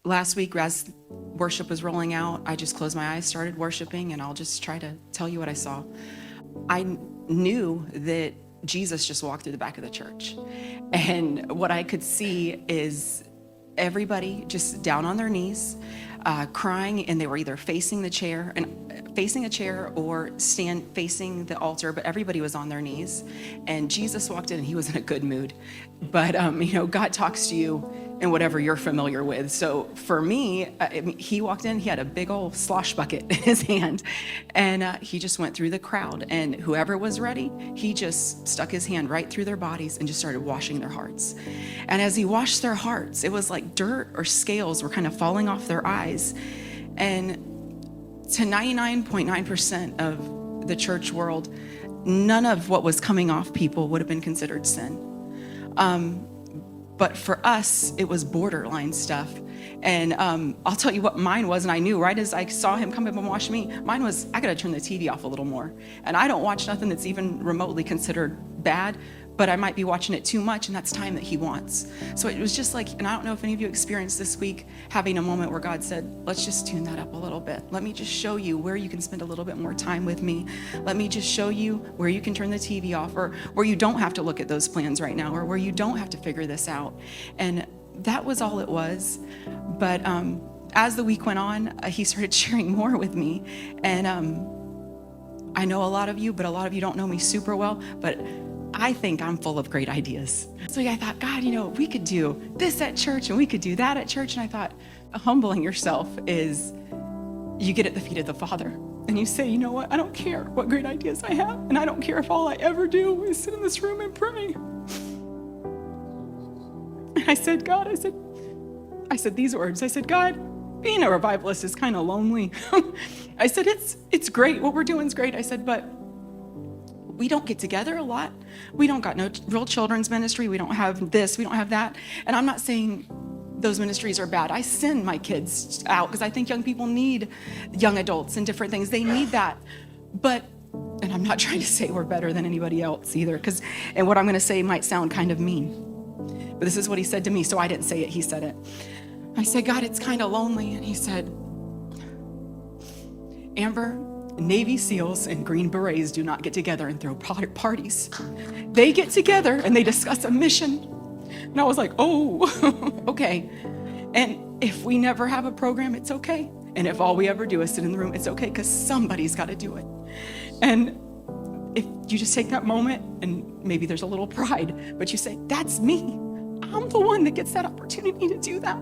last week, as worship was rolling out, I just closed my eyes, started worshiping, and I'll just try to tell you what I saw. I knew that Jesus just walked through the back of the church. And what I could see is everybody just down on their knees, crying, and they were either facing a chair or stand facing the altar, but everybody was on their knees. And Jesus walked in and he was in a good mood. But, God talks to you in whatever you're familiar with. So for me, he walked in, he had a big old slosh bucket in his hand, and he just went through the crowd, and whoever was ready, he just stuck his hand right through their bodies and just started washing their hearts. And as he washed their hearts, it was like dirt or scales were kind of falling off their eyes. And to 99.9% of the church world, none of what was coming off people would have been considered sin. But for us, it was borderline stuff. And I'll tell you what mine was, and I knew right as I saw him come up and wash me, mine was, I gotta turn the TV off a little more. And I don't watch nothing that's even remotely considered bad, but I might be watching it too much, and that's time that he wants. So it was just like, and I don't know if any of you experienced this week having a moment where God said, let's just tune that up a little bit. Let me just show you where you can spend a little bit more time with me. Let me just show you where you can turn the TV off, or where you don't have to look at those plans right now, or where you don't have to figure this out. And that was all it was. But as the week went on, he started sharing more with me. And I know a lot of you, but a lot of you don't know me super well, but I think I'm full of great ideas. So I thought, God, we could do this at church and we could do that at church. And I thought, humbling yourself is you get at the feet of the Father and you say, you know what? I don't care what great ideas I have. And I don't care if all I ever do is sit in this room and pray. And I said, God, I said these words. I said, God, being a revivalist is kind of lonely. I said, it's great. What we're doing is great. I said, but we don't get together a lot. We don't got no real children's ministry. We don't have this, we don't have that. And I'm not saying those ministries are bad. I send my kids out because I think young people need young adults and different things. They need that. But, and I'm not trying to say we're better than anybody else either, and what I'm gonna say might sound kind of mean. But this is what he said to me, so I didn't say it, he said it. I said, God, it's kind of lonely. And he said, Amber, Navy SEALs and Green Berets do not get together and throw parties. They get together and they discuss a mission. And I was like, oh, okay. And if we never have a program, it's okay. And if all we ever do is sit in the room, it's okay, because somebody's got to do it. And if you just take that moment, and maybe there's a little pride, but you say, that's me. I'm the one that gets that opportunity to do that.